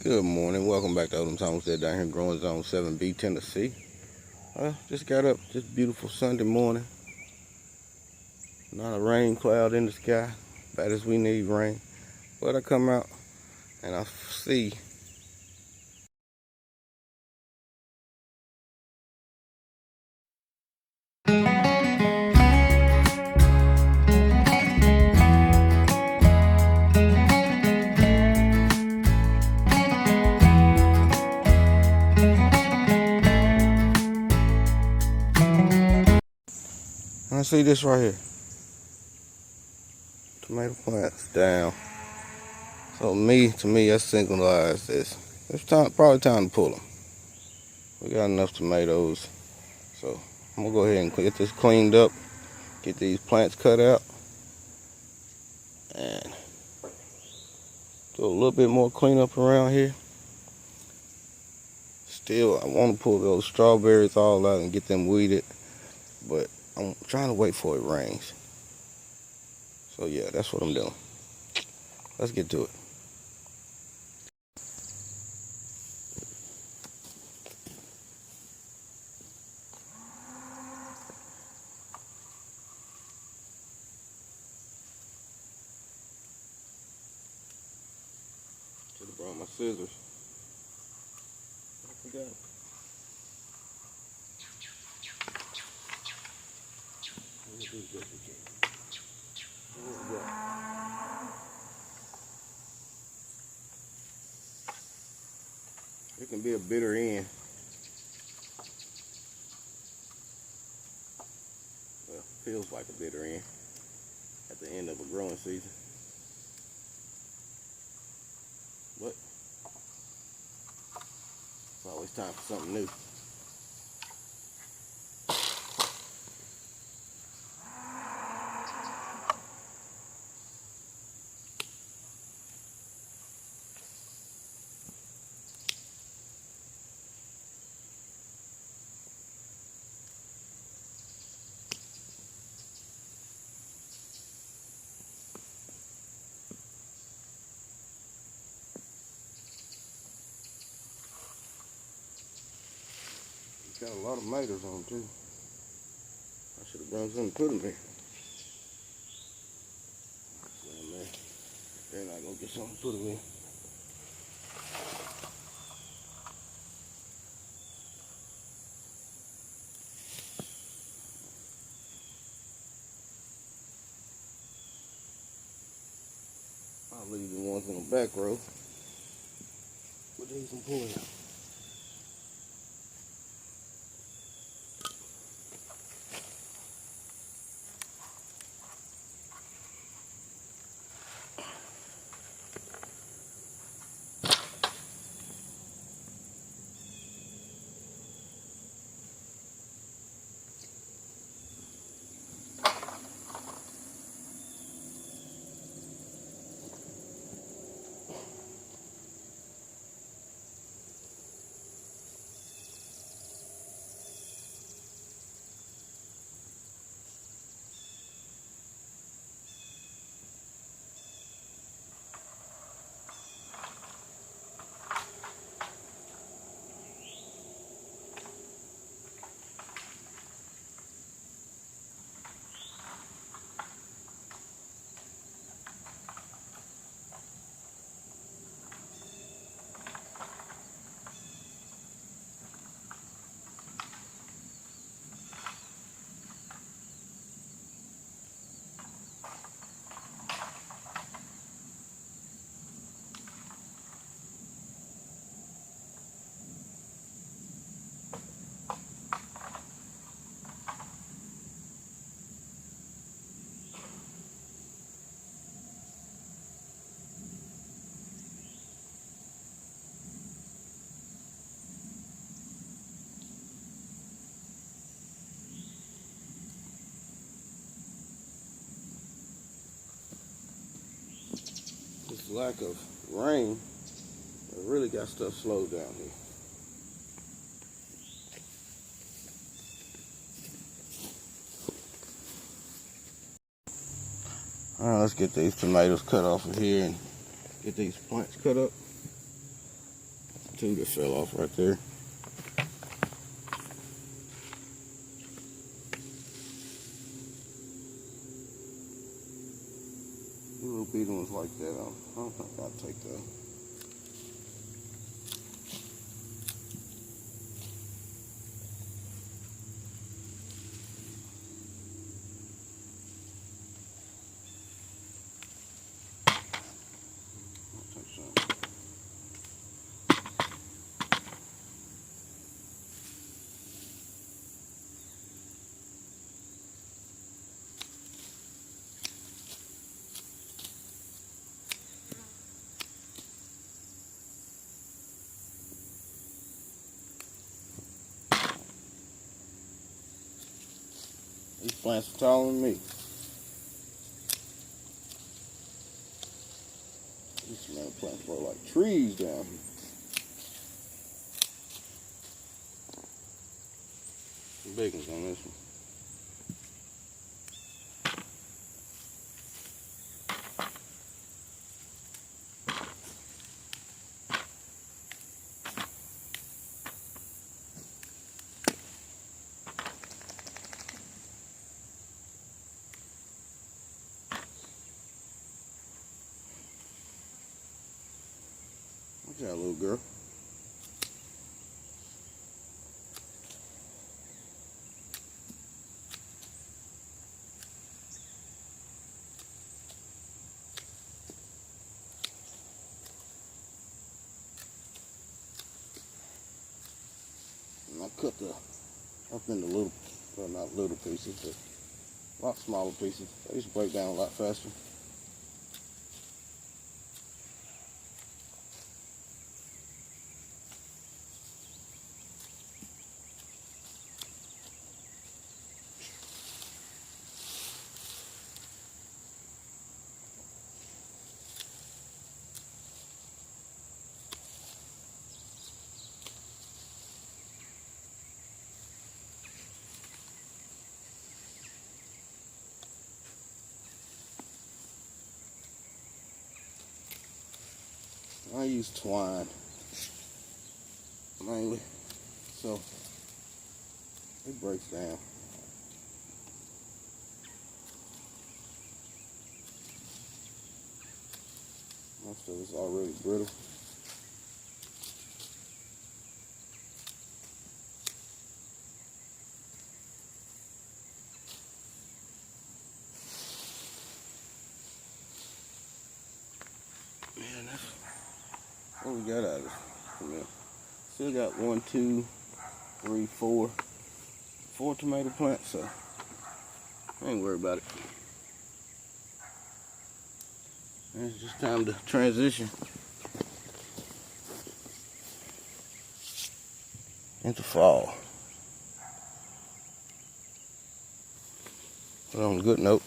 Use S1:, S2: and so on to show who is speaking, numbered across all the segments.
S1: Good morning. Welcome back to Odom's Homestead down here in Growing Zone 7B, Tennessee. Just got up this beautiful Sunday morning. Not a rain cloud in the sky. Bad as we need rain. But I come out and I see this right here. Tomato plants down. So to me, I signalized this. It's probably time to pull them. We got enough tomatoes. So I'm gonna go ahead and get this cleaned up. Get these plants cut out. And do a little bit more cleanup around here. Still, I want to pull those strawberries all out and get them weeded. But I'm trying to wait for it rains. So yeah, that's what I'm doing. Let's get to it. Should have brought my scissors. I forgot. It can be a bitter end. Well, feels like a bitter end at the end of a growing season. But it's always time for something new. Got a lot of tomatoes on too. I should have brought something to put them here. Man, they're not gonna get something to put them in. I'll leave the ones in the back row, but these can pull out. This lack of rain really got stuff slowed down here. Alright, let's get these tomatoes cut off of here and get these plants cut up. Two that fell off right there. Little bitty ones like that. I don't think I'll take that. These plants are taller than me. These tomato plants grow like trees down here. Some big ones on this one. Watch out, little girl. And I cut up into little, well, not little pieces, but a lot smaller pieces. They used to break down a lot faster. I use twine mainly, so it breaks down. Most of it's already brittle. Man, that's what we got out of it. Still got 1, 2, 3, 4 tomato plants, so I ain't worried about it. And it's just time to transition into fall. But on a good note,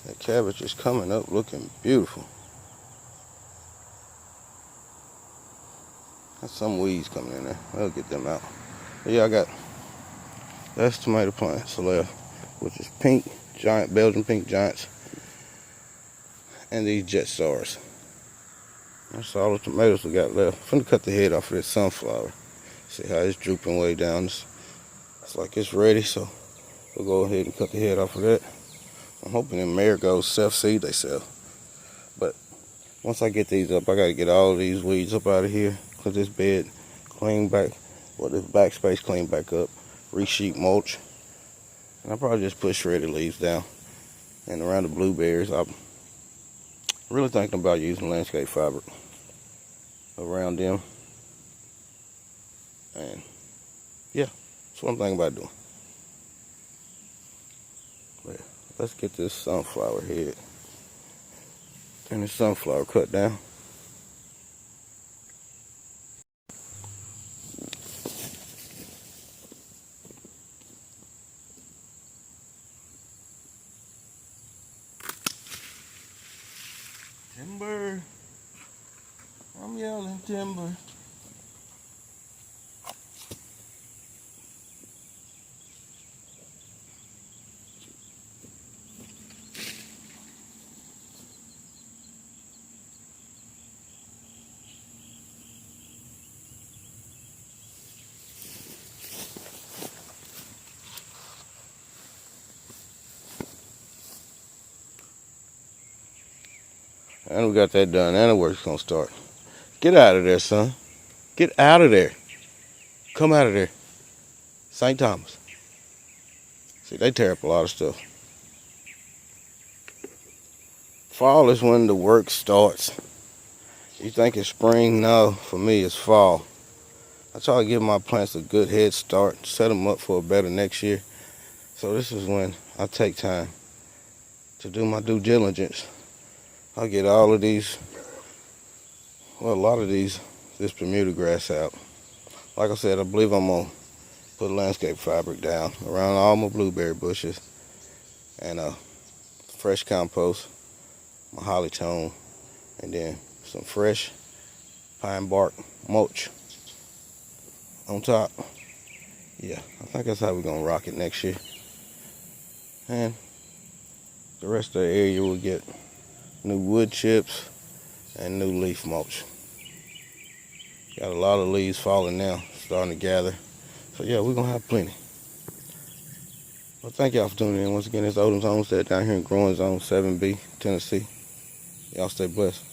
S1: that cabbage is coming up looking beautiful. Got some weeds coming in there. I'll get them out. But yeah, that's tomato plants left, which is pink giant, Belgian pink giants, and these jet stars. That's all the tomatoes we got left. I'm finna cut the head off of this sunflower. See how it's drooping way down. It's like it's ready, so we'll go ahead and cut the head off of that. I'm hoping them marigolds self-seed themselves. But once I get these up, I gotta get all of these weeds up out of here. Clean this bed clean back, well, this backspace clean back up, re-sheet mulch. And I'll probably just put shredded leaves down. And around the blueberries, I'm really thinking about using landscape fabric around them. And yeah, that's what I'm thinking about doing. But let's get this sunflower head and the sunflower cut down. Timber. I'm yelling timber. And we got that done, and the work's gonna start. Get out of there, son. Get out of there. Come out of there. St. Thomas. See, they tear up a lot of stuff. Fall is when the work starts. You think it's spring? No, for me it's fall. I try to give my plants a good head start, set them up for a better next year. So this is when I take time to do my due diligence. I get all of these, well, a lot of this Bermuda grass out. Like I said, I believe I'm gonna put landscape fabric down around all my blueberry bushes and fresh compost, my holly tone, and then some fresh pine bark mulch on top. Yeah, I think that's how we're gonna rock it next year. And the rest of the area will get new wood chips and new leaf mulch. Got a lot of leaves falling now, starting to gather. So yeah, we're gonna have plenty. Well, thank y'all for tuning in. Once again, it's Odom's Homestead down here in Growing Zone 7B, Tennessee. Y'all stay blessed.